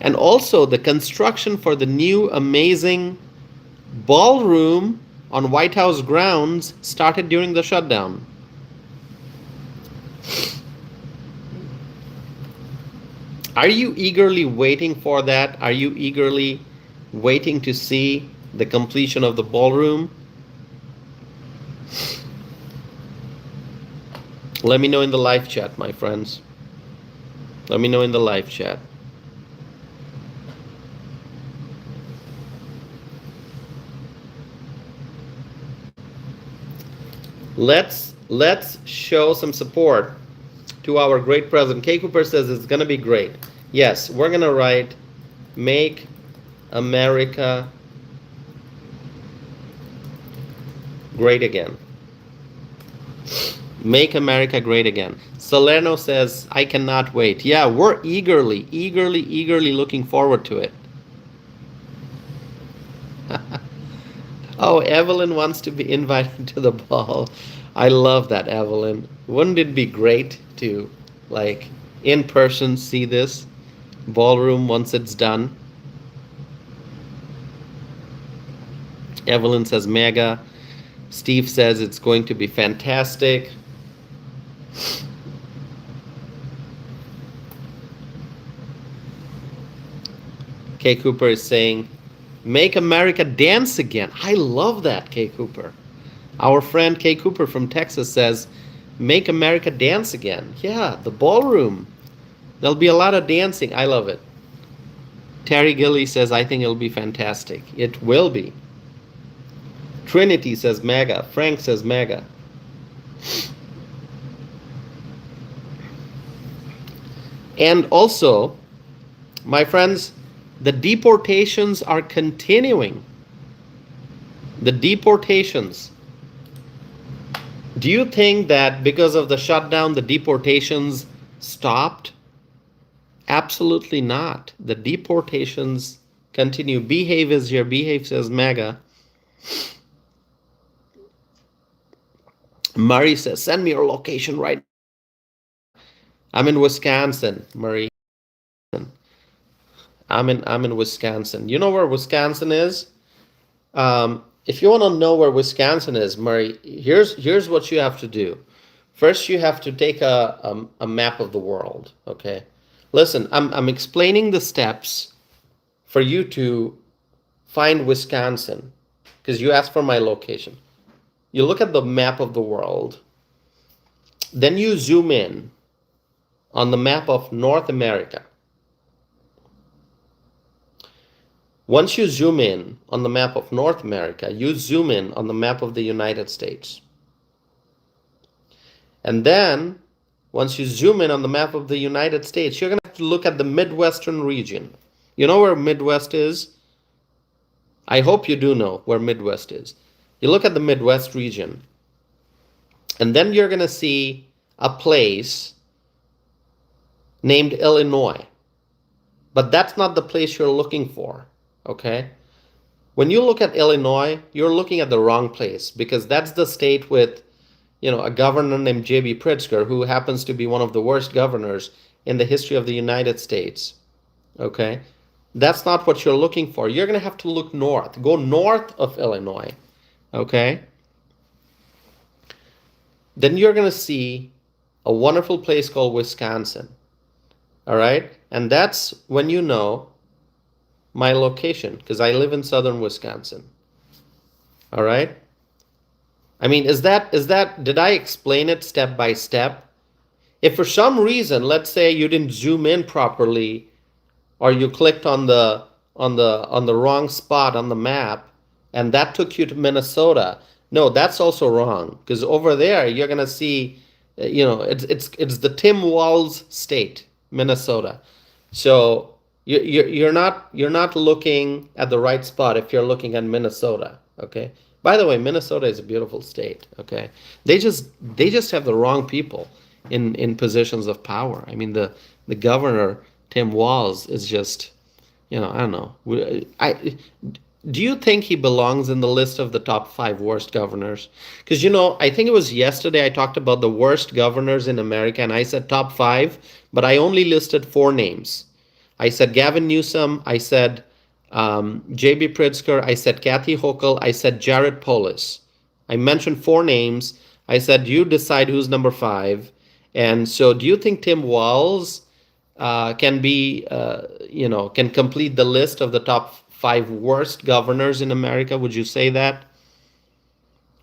And also the construction for the new amazing ballroom on White House grounds started during the shutdown. Are you eagerly waiting for that? Are you eagerly waiting to see the completion of the ballroom? Let me know in the live chat, my friends. Let me know in the live chat. Let's show some support to our great president. Kay Cooper says it's gonna be great. Yes, we're gonna write "Make America Great Again." Make America Great Again. Salerno says, I cannot wait. Yeah, we're eagerly looking forward to it. Oh, Evelyn wants to be invited to the ball. I love that, Evelyn. Wouldn't it be great to, like, in person see this ballroom once it's done? Evelyn says mega. Steve says it's going to be fantastic. Kay Cooper is saying, make America dance again. I love that, Kay Cooper. Our friend Kay Cooper from Texas says, make America dance again. Yeah, the ballroom. There'll be a lot of dancing. I love it. Terry Gilly says, I think it'll be fantastic. It will be. Trinity says mega. Frank says mega. And also, my friends, the deportations are continuing. The deportations. Do you think that because of the shutdown, the deportations stopped? Absolutely not. The deportations continue. Behave is here. Behave says mega. Murray says, send me your location right now. I'm in Wisconsin, Murray. I'm in Wisconsin. You know where Wisconsin is? If you want to know where Wisconsin is, Murray, here's what you have to do. First, you have to take a map of the world. Okay, listen, I'm explaining the steps for you to find Wisconsin because you asked for my location. You look at the map of the world, then you zoom in on the map of North America. Once you zoom in on the map of North America, you zoom in on the map of the United States. And then, once you zoom in on the map of the United States, you're going to have to look at the Midwestern region. You know where Midwest is? I hope you do know where Midwest is. You look at the Midwest region, and then you're going to see a place named Illinois. But that's not the place you're looking for. Okay, when you look at Illinois, you're looking at the wrong place because that's the state with, a governor named J.B. Pritzker, who happens to be one of the worst governors in the history of the United States. Okay, that's not what you're looking for. You're going to have to look north. Go north of Illinois. Okay, then you're going to see a wonderful place called Wisconsin. All right, and that's when you know my location, because I live in southern Wisconsin. All right. I mean, did I explain it step by step? If for some reason, let's say you didn't zoom in properly, or you clicked on the wrong spot on the map, and that took you to Minnesota, no, that's also wrong, because over there you're gonna see, it's the Tim Walz state, Minnesota. So you're not looking at the right spot if you're looking at Minnesota. Okay. By the way, Minnesota is a beautiful state. Okay. They just have the wrong people in positions of power. I mean, the governor Tim Walz is just, I don't know. Do you think he belongs in the list of the top five worst governors? Because, I think it was yesterday I talked about the worst governors in America, and I said top five, but I only listed four names. I said Gavin Newsom, I said J.B. Pritzker, I said Kathy Hochul, I said Jared Polis. I mentioned four names. I said, you decide who's number five. And so do you think Tim Walz can complete the list of the top five worst governors in America? Would you say that?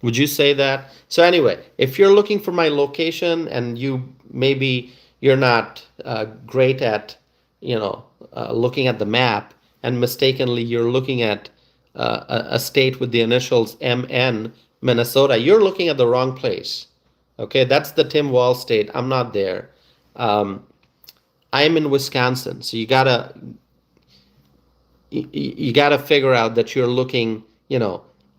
Would you say that? So anyway, if you're looking for my location and you're not great at, looking at the map, and mistakenly you're looking at a state with the initials MN, Minnesota, you're looking at the wrong place. Okay, that's the Tim Walz state. I'm not there. I'm in Wisconsin, so you gotta figure out that you're looking,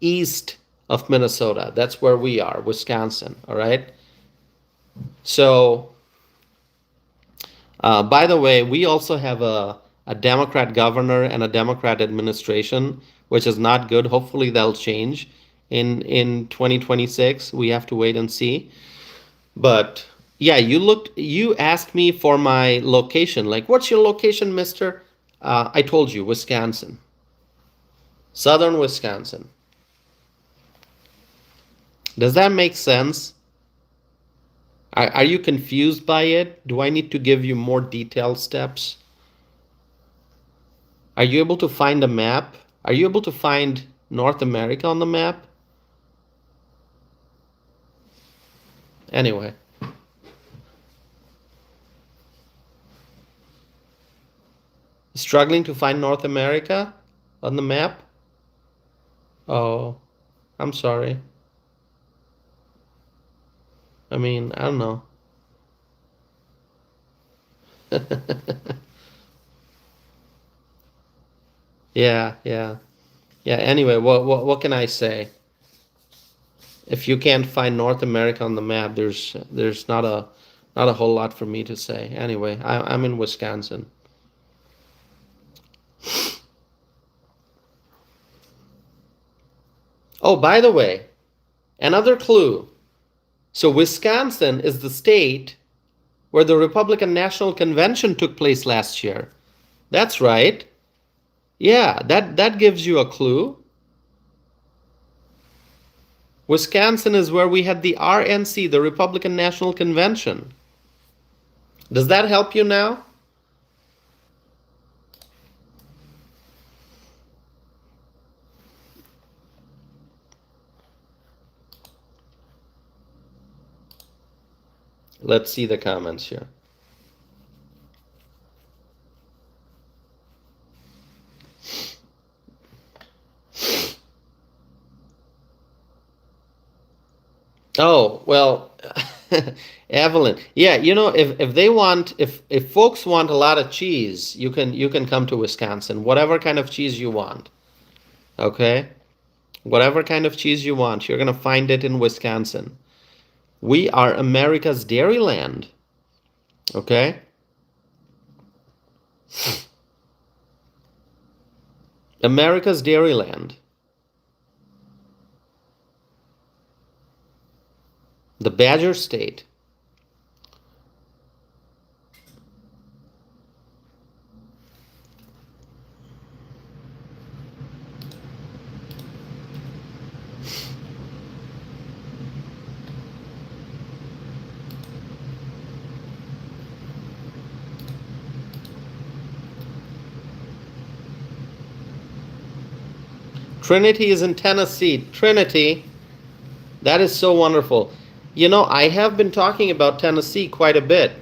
east of Minnesota. That's where we are, Wisconsin. All right. So, by the way, we also have a Democrat governor and a Democrat administration, which is not good. Hopefully, that'll change in 2026. We have to wait and see. But yeah, you asked me for my location. Like, what's your location, mister? I told you, Wisconsin. Southern Wisconsin. Does that make sense? Are you confused by it? Do I need to give you more detailed steps? Are you able to find a map? Are you able to find North America on the map? Anyway. Struggling to find North America on the map? Oh, I'm sorry. I mean, I don't know. Yeah, yeah. Yeah, anyway, what can I say? If you can't find North America on the map, there's not a whole lot for me to say. Anyway, I'm in Wisconsin. Oh, by the way, another clue. So Wisconsin is the state where the Republican National Convention took place last year. That's right. Yeah, that gives you a clue. Wisconsin is where we had the RNC, the Republican National Convention. Does that help you now? Let's see the comments here. Oh, well, Evelyn. Yeah, if folks want a lot of cheese, you can come to Wisconsin. Whatever kind of cheese you want. Okay? Whatever kind of cheese you want, you're going to find it in Wisconsin. We are America's dairyland. Okay? America's dairyland. The Badger State. Trinity is in Tennessee. Trinity. That is so wonderful. I have been talking about Tennessee quite a bit.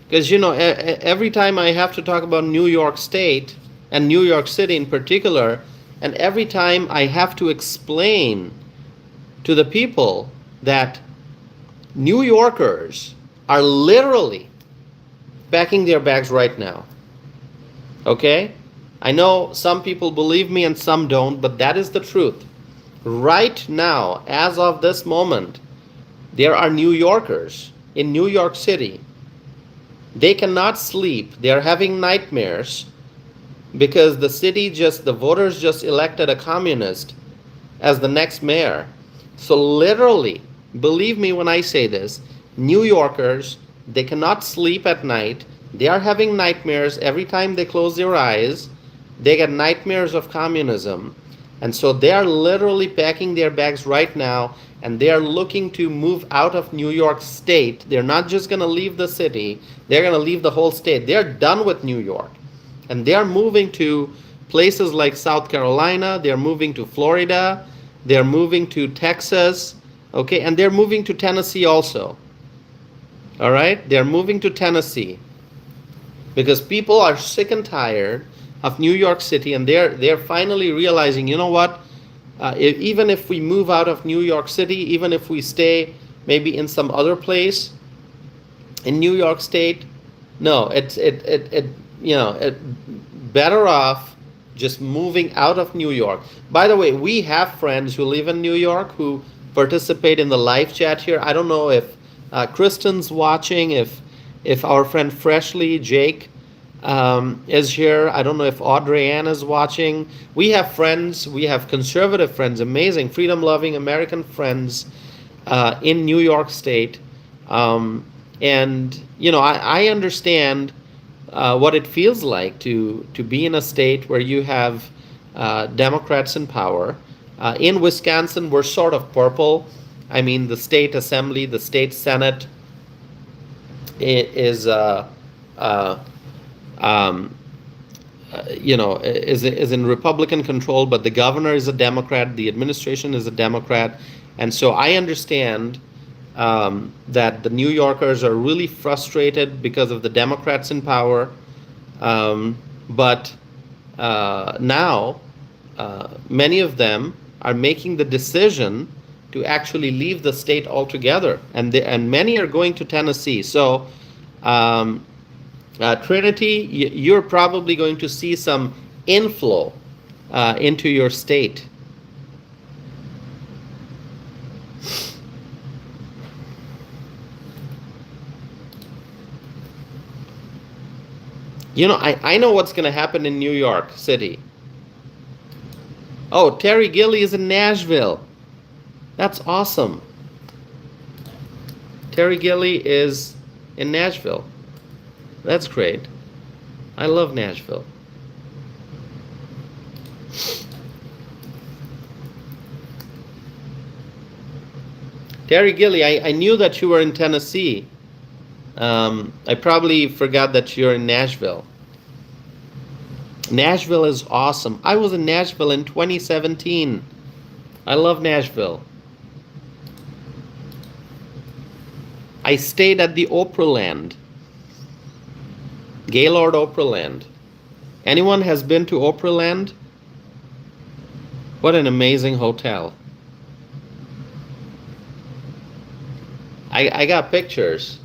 Because, every time I have to talk about New York State, and New York City in particular, and every time I have to explain to the people that New Yorkers are literally packing their bags right now. Okay? I know some people believe me and some don't, but that is the truth. Right now, as of this moment, there are New Yorkers in New York City They cannot sleep. They are having nightmares because the voters just elected a communist as the next mayor. So literally, believe me when I say this, New Yorkers, they cannot sleep at night. They are having nightmares every time they close their eyes. They get nightmares of communism. And so they are literally packing their bags right now, and they are looking to move out of New York State. They're not just going to leave the city, they're going to leave the whole state. They're done with New York. And they are moving to places like South Carolina, they're moving to Florida, they're moving to Texas, okay, and they're moving to Tennessee also. All right, they're moving to Tennessee because people are sick and tired of New York City, and they're finally realizing, you know what? Even if we move out of New York City, even if we stay maybe in some other place in New York State, no, better off just moving out of New York. By the way, we have friends who live in New York who participate in the live chat here. I don't know if Kristen's watching, if our friend Freshly, Jake, is here. I don't know if Audrey Ann is watching. We have friends, we have conservative friends, amazing, freedom-loving American friends in New York State. And, I understand what it feels like to be in a state where you have Democrats in power. In Wisconsin, we're sort of purple. I mean, the state assembly, the state senate is in Republican control, but the governor is a Democrat, the administration is a Democrat, and so I understand that the New Yorkers are really frustrated because of the Democrats in power, but now many of them are making the decision to actually leave the state altogether, and many are going to Tennessee. So Trinity, you're probably going to see some inflow into your state. I know what's going to happen in New York City. Oh, Terry Gilly is in Nashville. That's awesome. Terry Gilly is in Nashville. That's great. I love Nashville. Terry Gilly, I knew that you were in Tennessee. I probably forgot that you're in Nashville. Nashville is awesome. I was in Nashville in 2017. I love Nashville. I stayed at the Opryland. Gaylord Opryland. Anyone has been to Opryland? What an amazing hotel. I got pictures.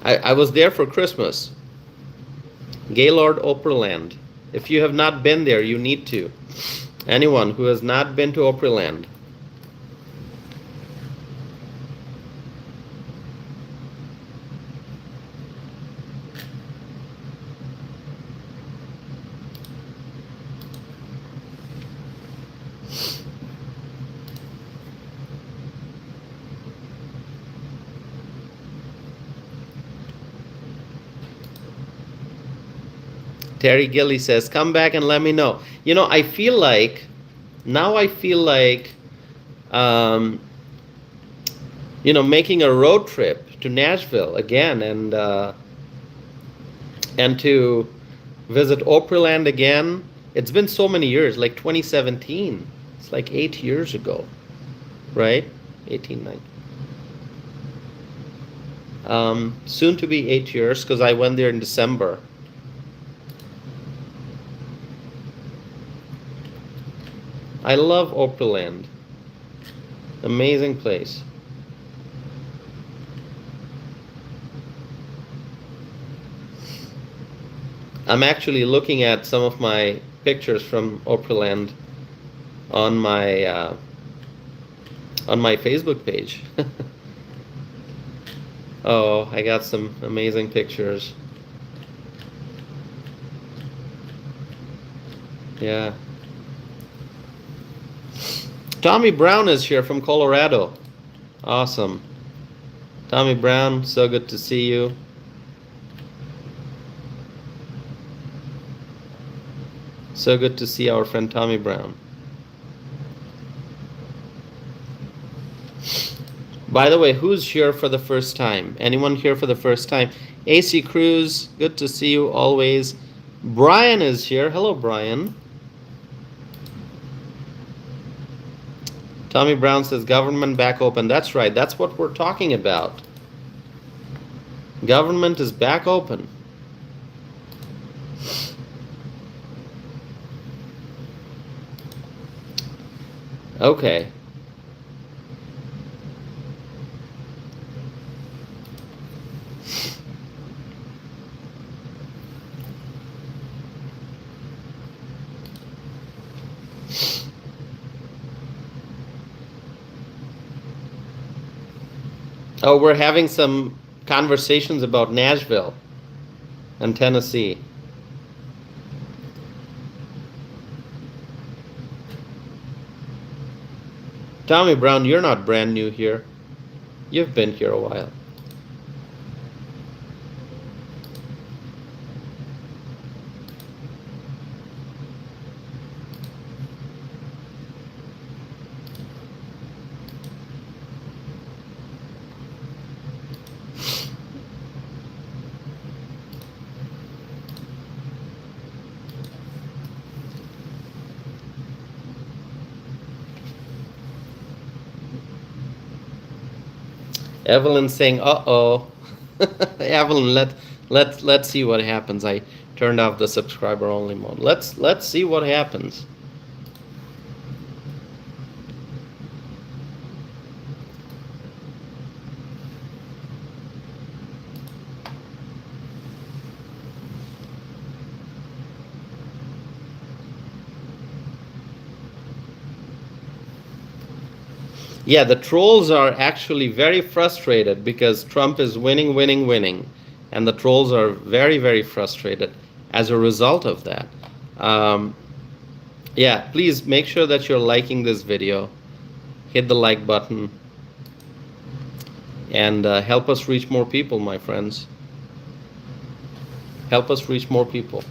I was there for Christmas. Gaylord Opryland. If you have not been there, you need to. Anyone who has not been to Opryland. Terry Gilly says, come back and let me know. I feel like, making a road trip to Nashville again and to visit Opryland again. It's been so many years, like 2017. It's like 8 years ago, right? 18, 19. Soon to be 8 years because I went there in December. I love Opryland. Amazing place. I'm actually looking at some of my pictures from Opryland on my Facebook page. Oh, I got some amazing pictures. Yeah. Tommy Brown is here from Colorado. Awesome. Tommy Brown, so good to see you. So good to see our friend Tommy Brown. By the way, who's here for the first time? Anyone here for the first time? AC Cruz, good to see you always. Brian is here. Hello, Brian. Tommy Brown says government back open. That's right. That's what we're talking about. Government is back open. Okay. Oh, we're having some conversations about Nashville and Tennessee. Tommy Brown, you're not brand new here. You've been here a while. Evelyn saying, "Uh-oh." Evelyn, let's see what happens. I turned off the subscriber only mode. Let's see what happens. Yeah, the trolls are actually very frustrated because Trump is winning. And the trolls are very, very frustrated as a result of that. Yeah, please make sure that you're liking this video. Hit the like button. And help us reach more people, my friends. Help us reach more people.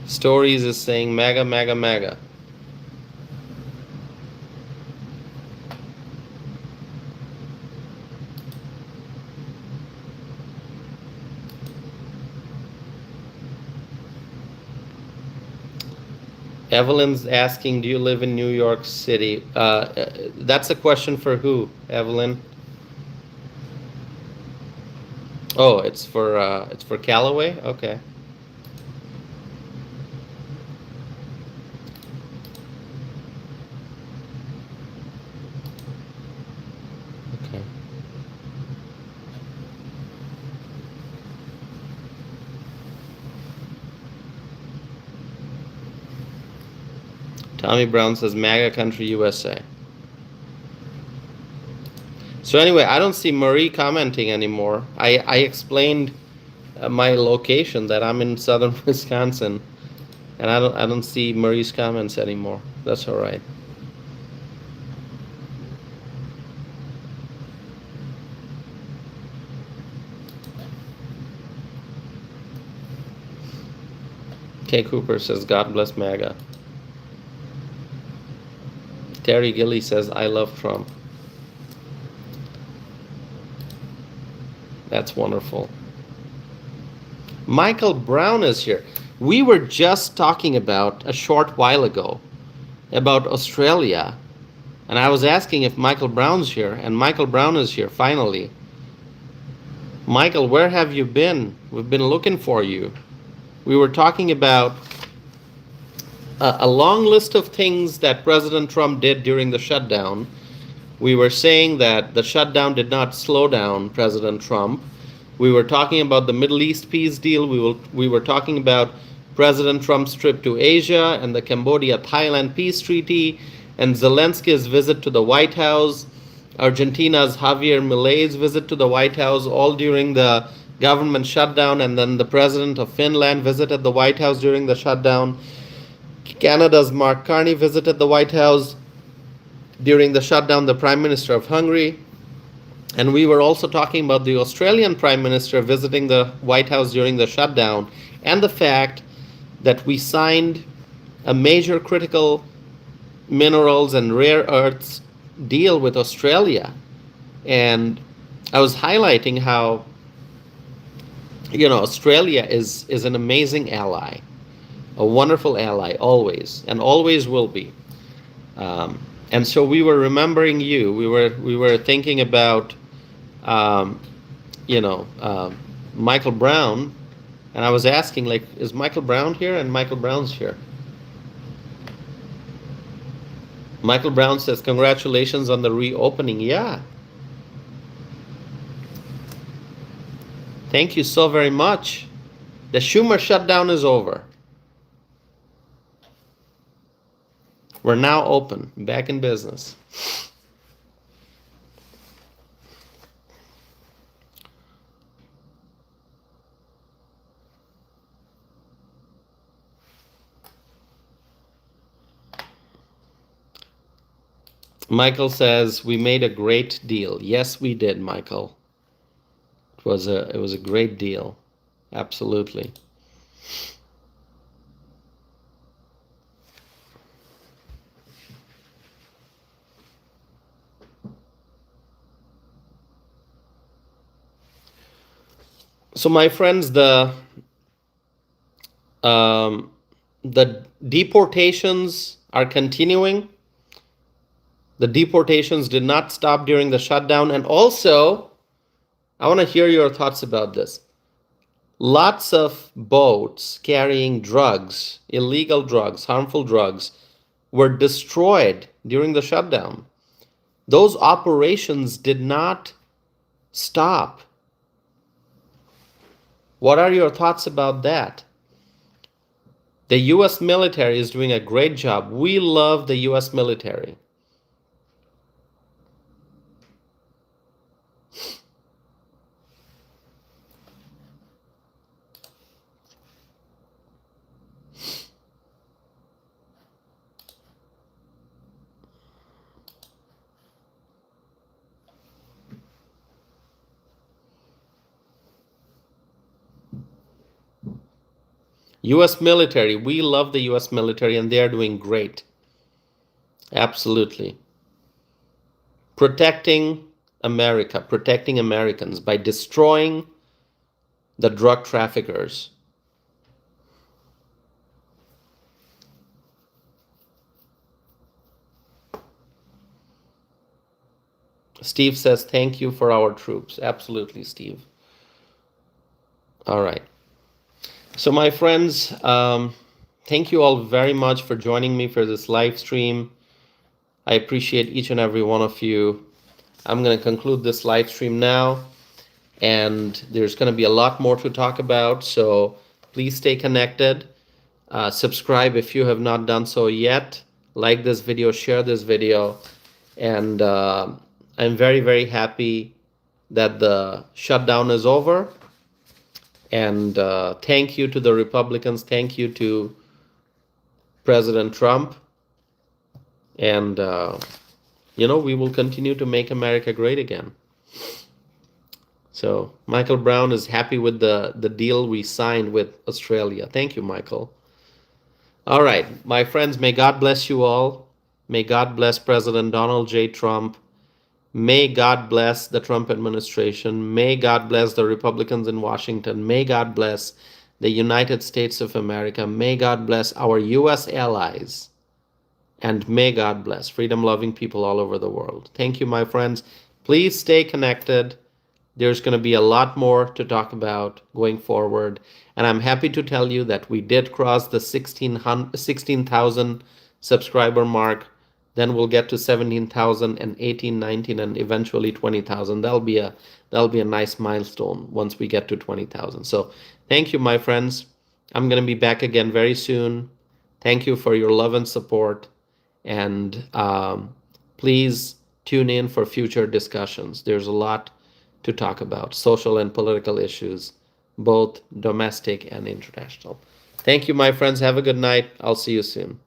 Stories is saying MAGA, MAGA, MAGA. Evelyn's asking, do you live in New York City? That's a question for who, Evelyn? Oh, it's for Callaway? Okay. Tommy Brown says MAGA country USA. So anyway, I don't see Marie commenting anymore. I explained my location, that I'm in southern Wisconsin, and I don't see Marie's comments anymore. That's all right. Kay Cooper says God bless MAGA. Terry Gilly says, I love Trump. That's wonderful. Michael Brown is here. We were just talking about a short while ago about Australia. And I was asking if Michael Brown's here. And Michael Brown is here, finally. Michael, where have you been? We've been looking for you. We were talking about a long list of things that President Trump did during the shutdown. We were saying that the shutdown did not slow down President Trump. We were talking about the Middle East peace deal. We were talking about President Trump's trip to Asia and the Cambodia-Thailand peace treaty, and Zelensky's visit to the White House, Argentina's Javier Milei's visit to the White House, all during the government shutdown, and then the president of Finland visited the White House during the shutdown. Canada's Mark Carney visited the White House during the shutdown, the Prime Minister of Hungary. And we were also talking about the Australian Prime Minister visiting the White House during the shutdown, and the fact that we signed a major critical minerals and rare earths deal with Australia. And I was highlighting how, Australia is an amazing ally, a wonderful ally always, and always will be. And so we were remembering you. We were thinking about, Michael Brown, and I was asking, like, is Michael Brown here? And Michael Brown's here. Michael Brown says, congratulations on the reopening. Yeah. Thank you so very much. The Schumer shutdown is over. We're now open, back in business. Michael says, we made a great deal. Yes, we did, Michael. It was a great deal. Absolutely. So my friends, the deportations are continuing. The deportations did not stop during the shutdown. And also, I want to hear your thoughts about this. Lots of boats carrying drugs, illegal drugs, harmful drugs, were destroyed during the shutdown. Those operations did not stop. What are your thoughts about that? The U.S. military is doing a great job. We love the U.S. military. U.S. military, we love the U.S. military, and they are doing great. Absolutely. Protecting America, protecting Americans by destroying the drug traffickers. Steve says, thank you for our troops. Absolutely, Steve. All right. So my friends, thank you all very much for joining me for this live stream. I appreciate each and every one of you. I'm going to conclude this live stream now, and there's going to be a lot more to talk about, so please stay connected. Subscribe if you have not done so yet. Like this video, share this video, and I'm very, very happy that the shutdown is over. And thank you to the Republicans. Thank you to President Trump. And, we will continue to make America great again. So Michael Brown is happy with the deal we signed with Australia. Thank you, Michael. All right, my friends, may God bless you all. May God bless President Donald J. Trump. May God bless the Trump administration. May God bless the Republicans in Washington. May God bless the United States of America. May God bless our U.S. allies. And may God bless freedom-loving people all over the world. Thank you, my friends. Please stay connected. There's going to be a lot more to talk about going forward. And I'm happy to tell you that we did cross the 16,000 subscriber mark. Then we'll get to 17,000 and 18, 19, and eventually 20,000. That'll be a nice milestone once we get to 20,000. So thank you, my friends. I'm going to be back again very soon. Thank you for your love and support. And please tune in for future discussions. There's a lot to talk about, social and political issues, both domestic and international. Thank you, my friends. Have a good night. I'll see you soon.